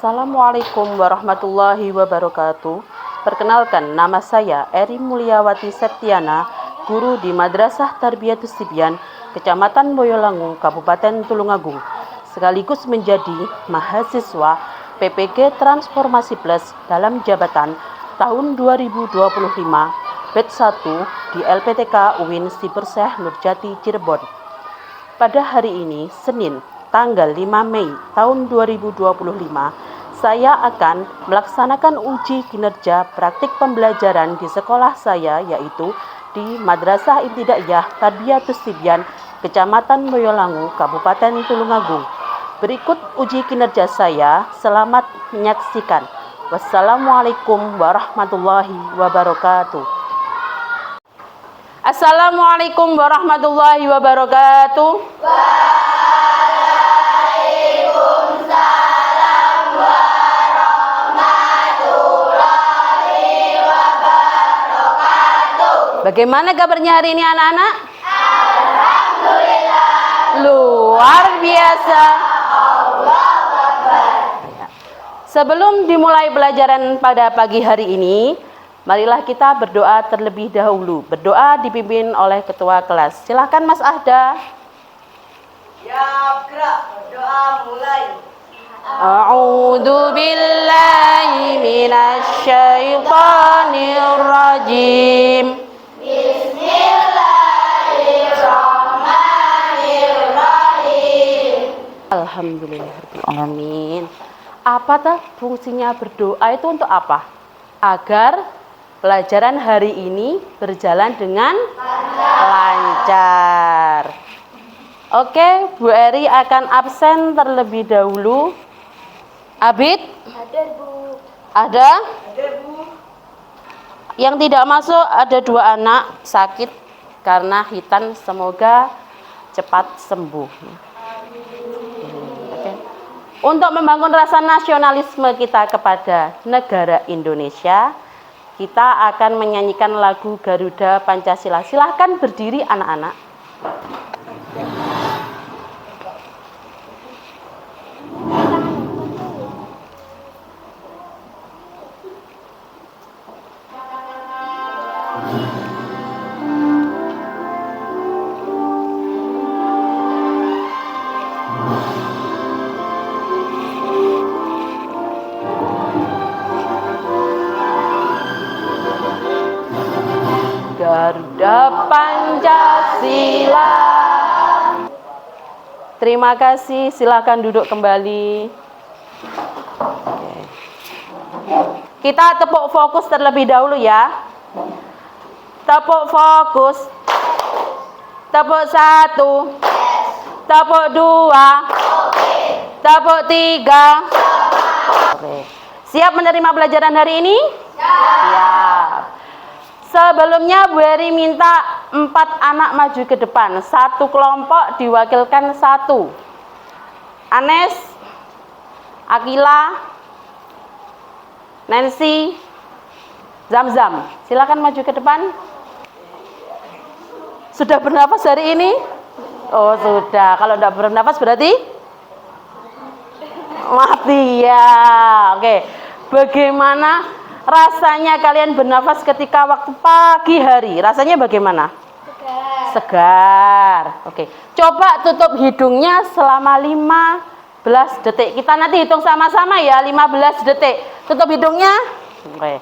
Assalamualaikum warahmatullahi wabarakatuh. Perkenalkan, nama saya Eri Mulyawati Septiana, guru di Madrasah Tarbiyatus Sibyan, Kecamatan Boyolangu, Kabupaten Tulungagung, sekaligus menjadi mahasiswa PPG Transformasi Plus dalam jabatan tahun 2025, batch 1 di LPTK UIN Sibersyah Nurjati Cirebon. Pada hari ini, Senin, tanggal 5 Mei tahun 2025, saya akan melaksanakan uji kinerja praktik pembelajaran di sekolah saya, yaitu di Madrasah Ibtidaiyah Tarbiyatus Sibyan, Kecamatan Boyolangu, Kabupaten Tulungagung. Berikut uji kinerja saya, selamat menyaksikan. Wassalamualaikum warahmatullahi wabarakatuh. Assalamualaikum warahmatullahi wabarakatuh. Bagaimana kabarnya hari ini anak-anak? Alhamdulillah. Luar biasa. Sebelum dimulai pelajaran pada pagi hari ini, marilah kita berdoa terlebih dahulu. Berdoa dipimpin oleh ketua kelas. Silakan Mas Ahda. Ya, gerak. Berdoa mulai. A'udzu billahi minasy syaithanir rajim. Bismillahirrahmanirrahim. Alhamdulillahirrahmanirrahim. Apa tuh fungsinya berdoa itu untuk apa? Agar pelajaran hari ini berjalan dengan lancar. Oke, Bu Eri akan absen terlebih dahulu. Abid? Ada, Bu. Ada? Ada, Bu. Yang tidak masuk ada 2 anak sakit karena hitan, semoga cepat sembuh. Oke. Untuk membangun rasa nasionalisme kita kepada negara Indonesia, kita akan menyanyikan lagu Garuda Pancasila. Silahkan berdiri anak-anak. Garuda Pancasila. Terima kasih, silakan duduk kembali. Oke. Kita tepuk fokus terlebih dahulu ya. Tepuk fokus. Tepuk 1. Tepuk 2. Tepuk 3. Oke. Siap menerima pelajaran hari ini? Siap. Sebelumnya Bu Eri minta 4 anak maju ke depan. 1 kelompok diwakilkan 1. Anes, Akila, Nancy, Zamzam. Silakan maju ke depan. Sudah bernafas hari ini? Oh sudah. Kalau tidak bernafas berarti mati ya. Oke. Bagaimana rasanya kalian bernafas ketika waktu pagi hari? Rasanya bagaimana? Segar. Oke. Coba tutup hidungnya selama 15 detik. Kita nanti hitung sama-sama ya, 15 detik. Tutup hidungnya. Oke.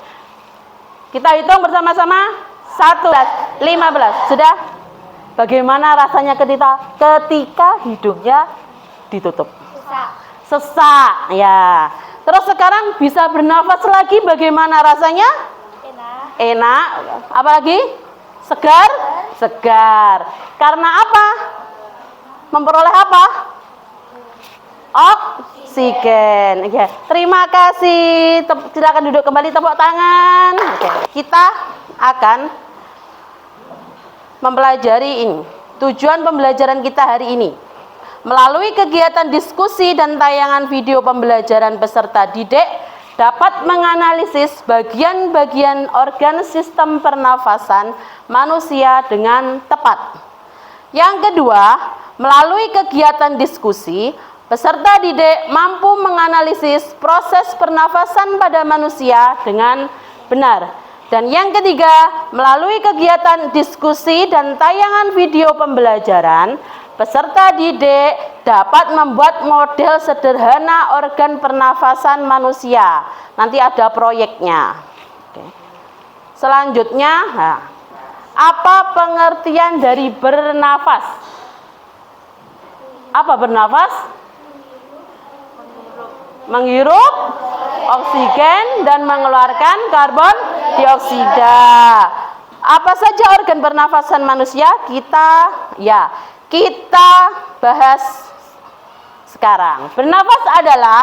Kita hitung bersama-sama. 1, 15. Sudah? Bagaimana rasanya ketika hidungnya ditutup? Sesak. Ya. Terus sekarang bisa bernafas lagi, bagaimana rasanya? Enak. Apalagi? Segar? Segar. Karena apa? Memperoleh apa? Oksigen. Ya. Terima kasih. Silakan duduk kembali, tepuk tangan. Oke. Kita akan mempelajari ini. Tujuan pembelajaran kita hari ini. Melalui kegiatan diskusi dan tayangan video pembelajaran peserta didik dapat menganalisis bagian-bagian organ sistem pernafasan manusia dengan tepat. Yang kedua, melalui kegiatan diskusi, Peserta didik mampu menganalisis proses pernafasan pada manusia dengan benar. Dan yang ketiga, melalui kegiatan diskusi dan tayangan video pembelajaran, peserta didik dapat membuat model sederhana organ pernafasan manusia. Nanti ada proyeknya. Oke. Selanjutnya, apa pengertian dari bernafas? Apa bernafas? Menghirup oksigen dan mengeluarkan karbon dioksida. Apa saja organ pernafasan manusia? Kita bahas sekarang. Bernafas adalah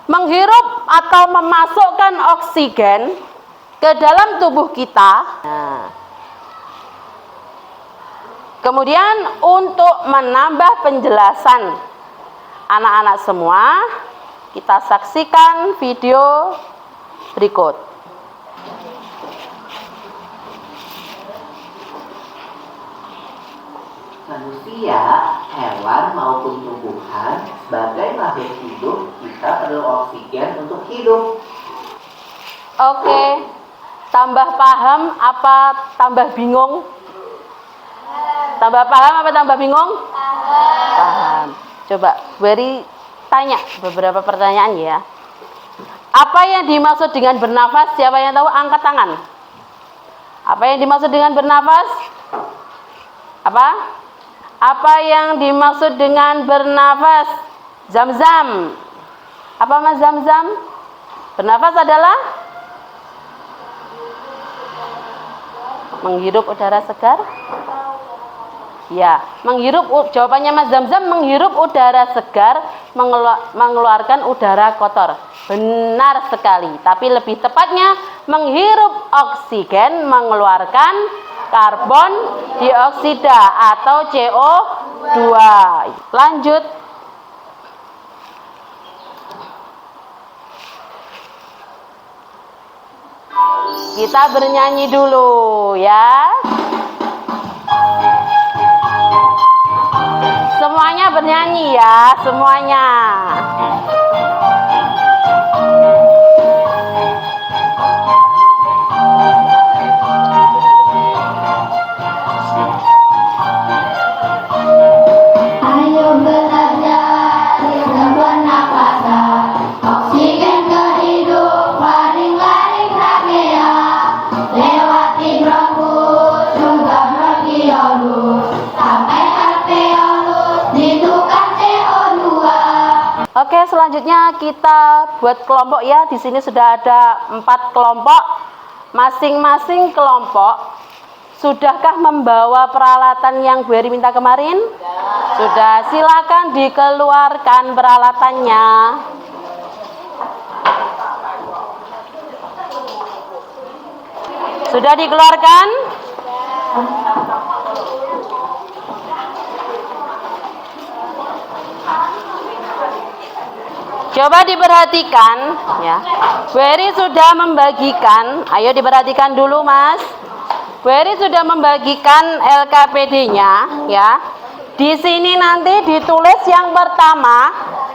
menghirup atau memasukkan oksigen ke dalam tubuh kita. Kemudian untuk menambah penjelasan anak-anak semua, kita saksikan video berikut. Manusia, hewan maupun tumbuhan, sebagai makhluk hidup, kita perlu oksigen untuk hidup. Oke, tambah paham apa tambah bingung? Tambah paham apa tambah bingung? Paham. Coba beri tanya beberapa pertanyaan ya. Apa yang dimaksud dengan bernafas? Siapa yang tahu angkat tangan? Apa yang dimaksud dengan bernafas? Apa? Apa yang dimaksud dengan bernafas? Zam-zam. Apa Mas Zam-zam? Bernafas adalah menghirup udara segar? Ya, menghirup, jawabannya Mas Zam-zam, menghirup udara segar, mengeluarkan udara kotor. Benar sekali, tapi lebih tepatnya menghirup oksigen, mengeluarkan karbon dioksida atau CO2. Lanjut. Kita bernyanyi dulu ya. Semuanya bernyanyi ya, semuanya. Ayo belajar tentang pernapasan, oksigen kehidupan, ring-ring trachea, lewati bronkus, juga bronkiolus, sampai alveolus, ditukar CO2. Oke, selanjutnya kita buat kelompok ya. Di sini sudah ada 4 kelompok. Masing-masing kelompok sudahkah membawa peralatan yang Bu Heri minta kemarin? Sudah, silakan dikeluarkan peralatannya. Sudah dikeluarkan? Coba diperhatikan ya. Bu Heri sudah membagikan. Ayo diperhatikan dulu Mas. Bu Heri sudah membagikan LKPD-nya ya. Di sini nanti ditulis yang pertama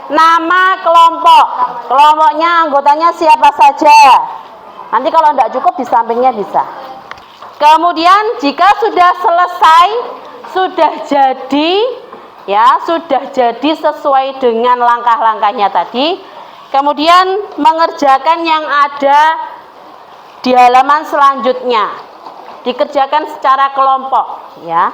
nama kelompok. Kelompoknya anggotanya siapa saja. Nanti kalau tidak cukup di sampingnya bisa. Kemudian jika sudah selesai, sudah jadi ya, sudah jadi sesuai dengan langkah-langkahnya tadi, kemudian mengerjakan yang ada di halaman selanjutnya. Dikerjakan secara kelompok ya.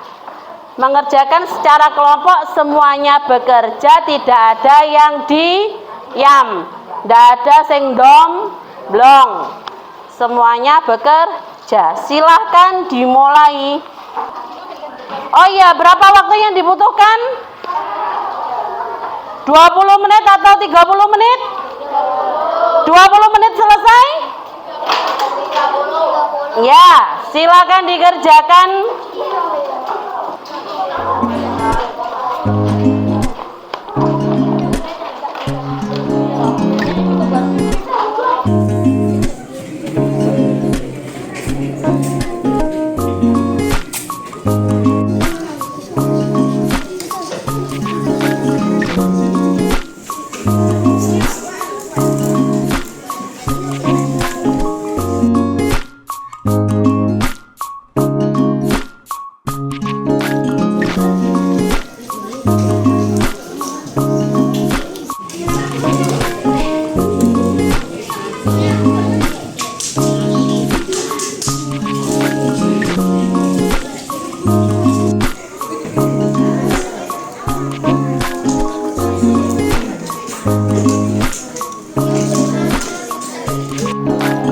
Mengerjakan secara kelompok, semuanya bekerja, tidak ada yang diam, tidak ada sing dom blong, semuanya bekerja. Silahkan dimulai. Oh iya, berapa waktu yang dibutuhkan? 20 menit atau 30 menit? 20 menit selesai? Ya, silakan dikerjakan.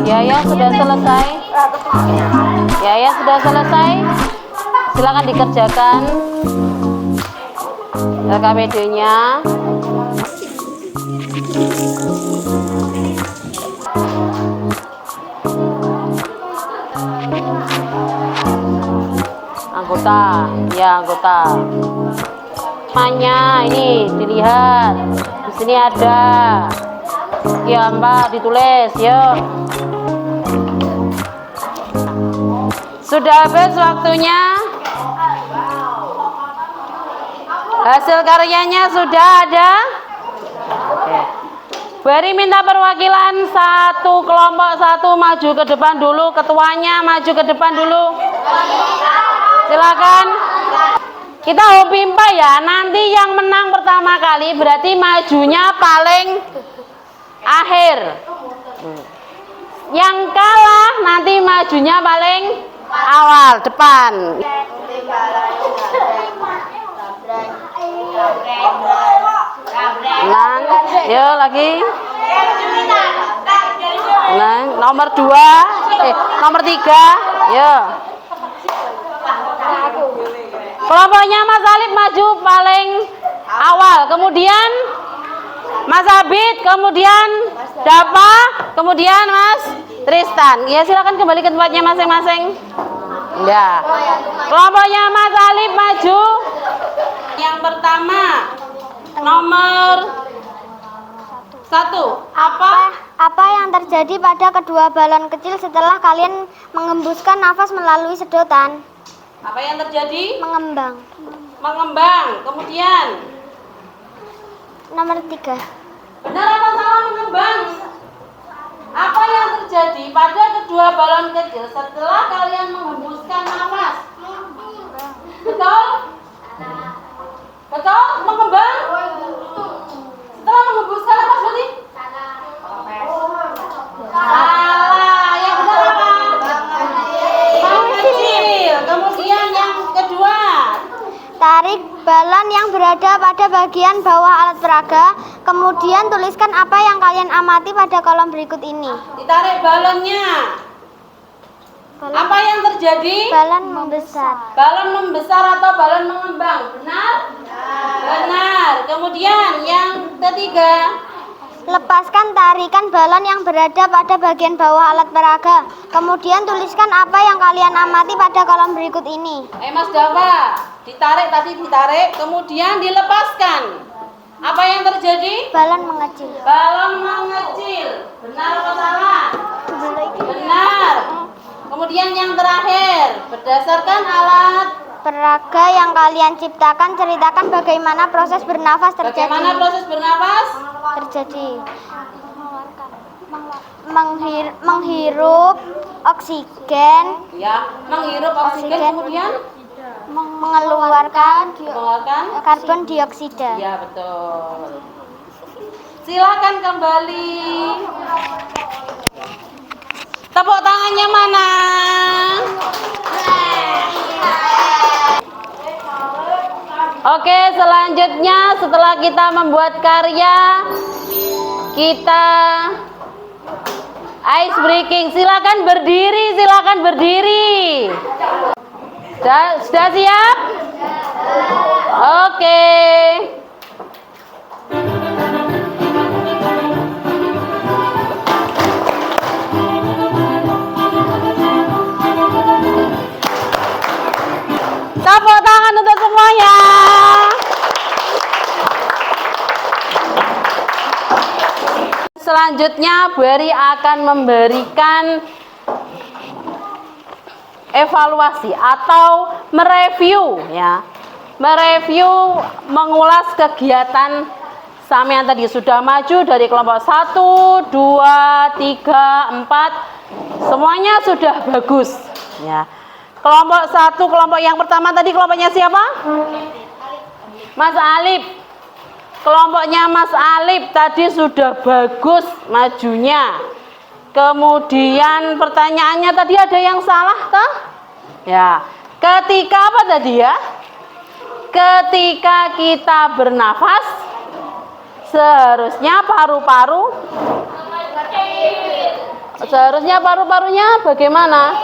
Ya, yang sudah selesai. Ya, yang sudah selesai. Silakan dikerjakan LKPD-nya. Anggota, ya anggota. Namanya ini dilihat. Di sini ada. Ya Mbak, ditulis, yuk. Sudah habis waktunya. Hasil karyanya sudah ada. Oke. Beri minta perwakilan satu kelompok satu maju ke depan dulu. Ketuanya maju ke depan dulu. Silakan. Kita hopimpa ya. Nanti yang menang pertama kali berarti majunya paling akhir. Yang kalah nanti majunya paling awal depan. Nang, yuk lagi. Nang, nomor 2, nomor 3, yuk. Kelompoknya Mas Alif maju paling awal, kemudian Mas Abid, kemudian Dapa, kemudian Mas Tristan. Ya silakan kembali ke tempatnya masing-masing. Ya. Kelompoknya Mas Alif maju. Yang pertama nomor 1. Apa yang terjadi pada kedua balon kecil setelah kalian mengembuskan nafas melalui sedotan? Apa yang terjadi? Mengembang. Mengembang. Kemudian Nomor 3. benar apa salah mengembang? Apa yang terjadi pada kedua balon kecil setelah kalian menghembuskan nafas? Betul? Betul? Mengembang? Setelah menghembuskan nafas berarti? Salah. Yang benar apa? Mengecil. Kemudian yang kedua. Tarik balon yang berada pada bagian bawah alat peraga. Kemudian tuliskan apa yang kalian amati pada kolom berikut ini. Ditarik balonnya. Apa yang terjadi? Balon membesar. Balon membesar atau balon mengembang? Benar? Benar. Kemudian yang ketiga. Lepaskan tarikan balon yang berada pada bagian bawah alat peraga. Kemudian tuliskan apa yang kalian amati pada kolom berikut ini. Mas Dava, ditarik tadi ditarik, kemudian dilepaskan. Apa yang terjadi? Balon mengecil. Balon mengecil. Benar atau salah? Benar. Kemudian yang terakhir, berdasarkan alat Peraga yang kalian ciptakan, ceritakan bagaimana proses bernafas terjadi. bagaimana proses bernafas? Terjadi. Menghirup oksigen, Ya, menghirup oksigen kemudian mengeluarkan mengeluarkan karbon dioksida. ya betul. Silakan kembali. Tepuk tangannya mana? Oke, selanjutnya setelah kita membuat karya, kita ice breaking. Silakan berdiri, silakan berdiri. Sudah siap? Oke. Tepuk tangan untuk semuanya. Selanjutnya Beri akan memberikan evaluasi atau mereview ya. Mereview, mengulas kegiatan sampean tadi sudah maju dari kelompok 1, 2, 3, 4. Semuanya sudah bagus ya. Kelompok 1, kelompok yang pertama tadi kelompoknya siapa? Mas Alif. Kelompoknya Mas Alif tadi sudah bagus majunya. Kemudian pertanyaannya tadi ada yang salah toh? Ya. Ketika apa tadi ya? Ketika kita bernafas seharusnya paru-paru Seharusnya paru-parunya bagaimana?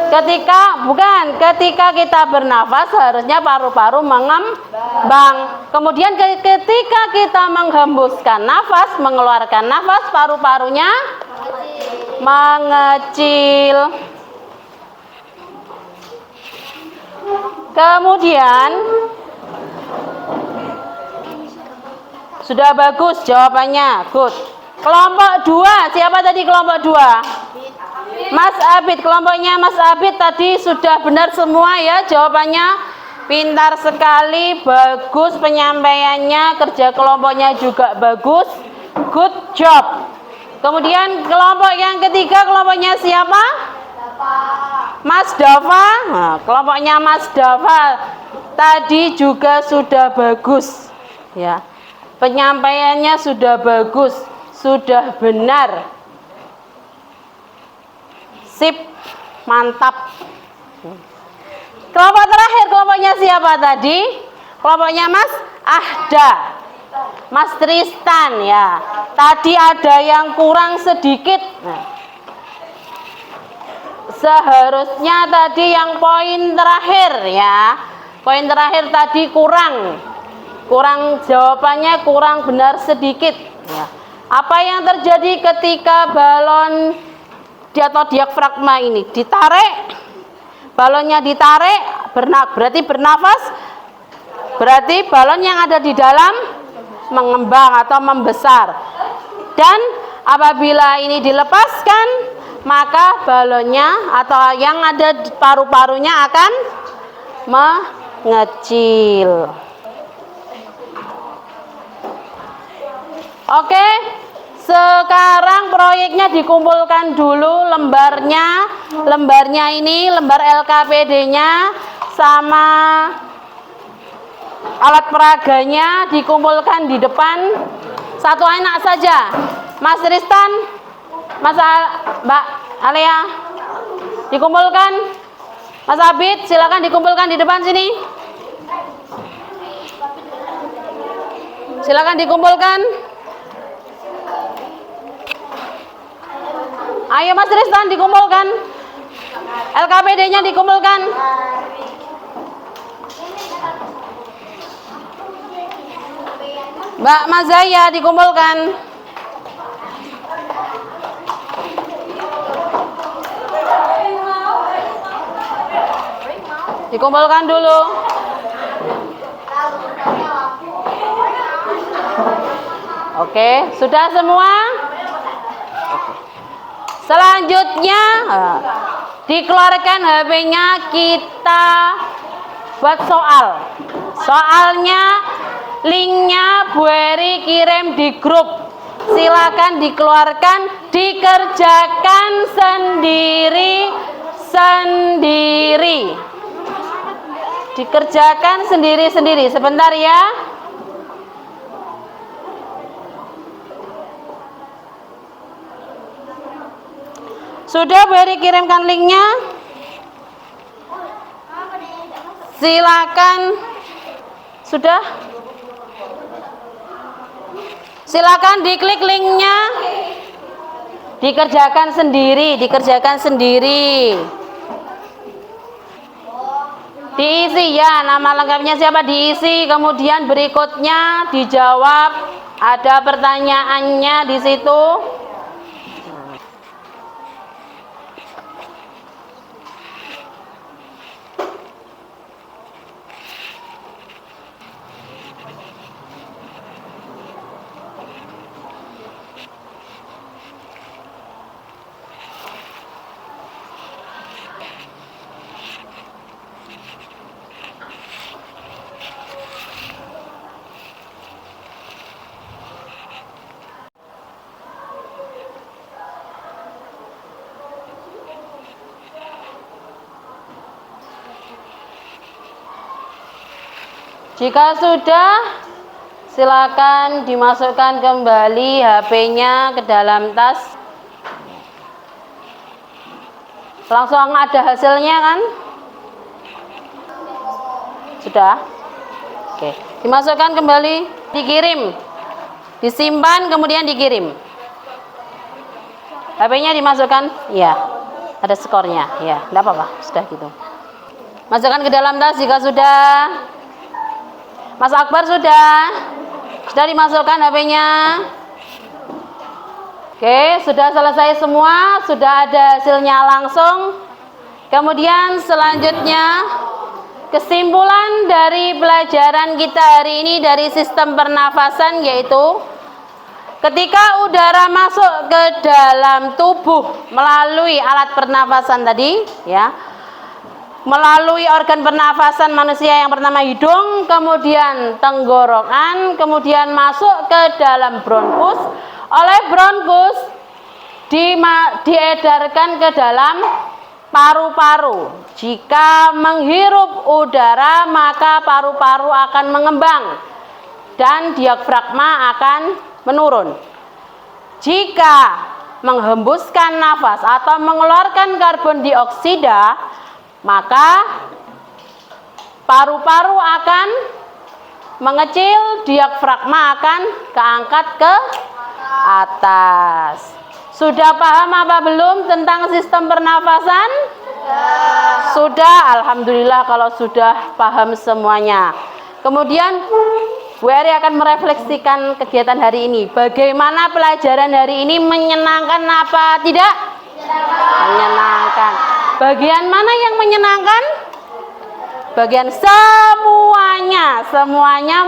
Ketika kita bernafas harusnya paru-paru mengembang. Kemudian ketika kita menghembuskan nafas, mengeluarkan nafas, paru-parunya mengecil. Kemudian sudah bagus jawabannya, good. Kelompok 2, siapa tadi kelompok 2? Mas Abid, kelompoknya Mas Abid tadi sudah benar semua ya jawabannya. Pintar sekali, bagus penyampaiannya, kerja kelompoknya juga bagus. Good job. Kemudian kelompok yang ketiga, kelompoknya siapa? Mas Dava. Nah, kelompoknya Mas Dava tadi juga sudah bagus. Ya. Penyampaiannya sudah bagus, sudah benar. Sip, mantap. Kelompok terakhir, kelompoknya siapa tadi? Kelompoknya Mas Ahda, Mas Tristan ya. Tadi ada yang kurang sedikit. Nah, seharusnya tadi yang poin terakhir ya. Poin terakhir tadi kurang jawabannya, kurang benar sedikit ya. Apa yang terjadi ketika balon atau diafragma ini ditarik, balonnya ditarik, berarti bernafas, berarti balon yang ada di dalam mengembang atau membesar. Dan apabila ini dilepaskan, maka balonnya atau yang ada di paru-parunya akan mengecil. Oke, sekarang proyeknya dikumpulkan dulu lembarnya ini, lembar LKPD-nya sama alat peraganya dikumpulkan di depan. Satu anak saja, Mas Tristan, Mbak Alia, dikumpulkan. Mas Abid, silakan dikumpulkan di depan sini. Silakan dikumpulkan. Ayo Mas Tristan dikumpulkan. LKPD-nya dikumpulkan. Mbak Mazaya dikumpulkan. Dikumpulkan dulu. Oke, sudah semua? Selanjutnya dikeluarkan HP-nya, kita buat soal. Soalnya linknya Bu Eri kirim di grup. Silakan dikeluarkan, dikerjakan sendiri. Dikerjakan sendiri-sendiri. Sebentar ya. Sudah Bu Eri kirimkan linknya? Silakan. Sudah? Silakan diklik linknya. Dikerjakan sendiri. Diisi ya, nama lengkapnya siapa diisi, kemudian berikutnya dijawab. Ada pertanyaannya di situ. Jika sudah, silakan dimasukkan kembali HP-nya ke dalam tas. Langsung ada hasilnya kan? Sudah? Oke, dimasukkan kembali, dikirim. Disimpan kemudian dikirim. HP-nya dimasukkan? Iya. Ada skornya. Ya, enggak apa-apa. Sudah gitu. Masukkan ke dalam tas jika sudah. Mas Akbar sudah? Sudah dimasukkan HP-nya? Oke, sudah selesai semua, sudah ada hasilnya langsung. Kemudian selanjutnya kesimpulan dari pelajaran kita hari ini dari sistem pernafasan yaitu ketika udara masuk ke dalam tubuh melalui alat pernafasan tadi ya, melalui organ pernafasan manusia yang pertama hidung, kemudian tenggorokan, kemudian masuk ke dalam bronkus. Oleh bronkus diedarkan ke dalam paru-paru. Jika menghirup udara maka paru-paru akan mengembang dan diafragma akan menurun. Jika menghembuskan nafas atau mengeluarkan karbon dioksida maka paru-paru akan mengecil, diafragma akan keangkat ke atas. Sudah paham apa belum tentang sistem pernafasan? Sudah, alhamdulillah kalau sudah paham semuanya. Kemudian Bu Eri akan merefleksikan kegiatan hari ini. Bagaimana pelajaran hari ini, menyenangkan apa tidak? Menyenangkan. Bagian mana yang menyenangkan? Bagian semuanya. Semuanya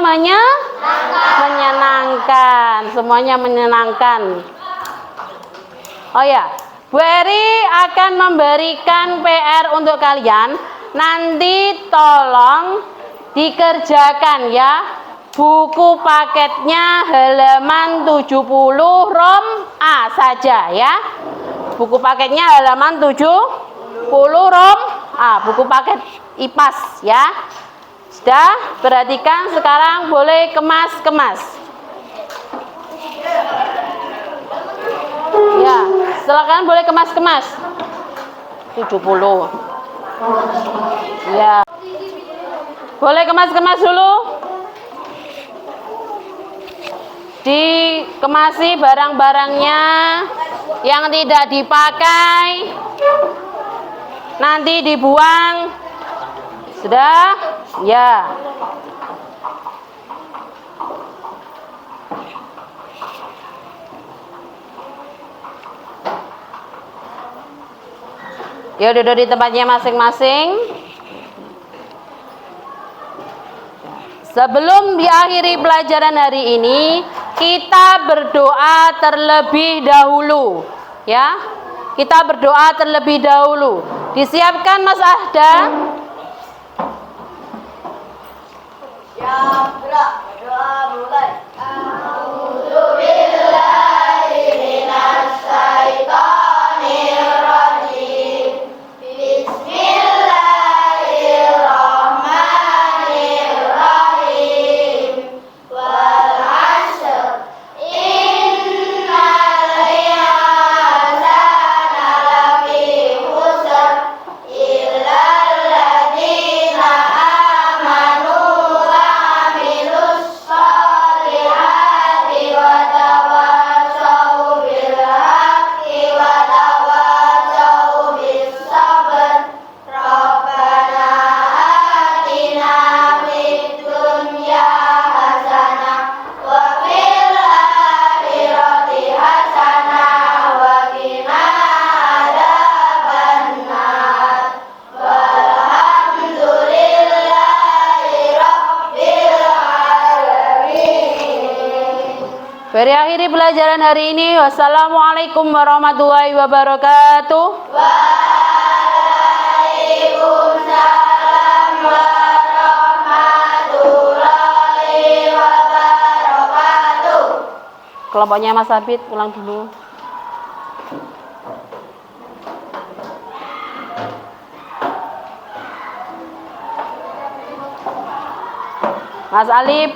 menyenangkan. Semuanya menyenangkan. Oh ya, Bu Eri akan memberikan PR untuk kalian. Nanti tolong dikerjakan ya. Buku paketnya halaman 70 rom A saja ya. Buku paketnya halaman 70 rom A, buku paket IPAS ya. Sudah, perhatikan sekarang boleh kemas-kemas. Ya, silakan boleh kemas-kemas. 70. Ya. Boleh kemas-kemas dulu. Dikemasi barang-barangnya yang tidak dipakai. Nanti dibuang. Sudah? Ya. Ya, duduk di tempatnya masing-masing. Sebelum diakhiri pelajaran hari ini, kita berdoa terlebih dahulu. Ya, kita berdoa terlebih dahulu. Disiapkan Mas Ahda. Ya, gerak. Berdoa mulai. Beri akhiri pelajaran hari ini. Wassalamualaikum warahmatullahi wabarakatuh. Waalaikumsalam warahmatullahi wabarakatuh. Kelompoknya Mas Abid ulang dulu. Mas Alif.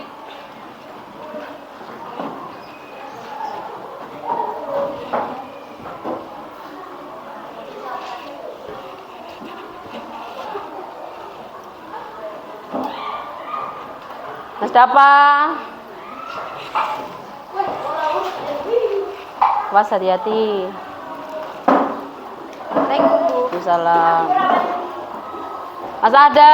Mas Dapa. Was, hati-hati. Waalaikumsalam. Mas ada?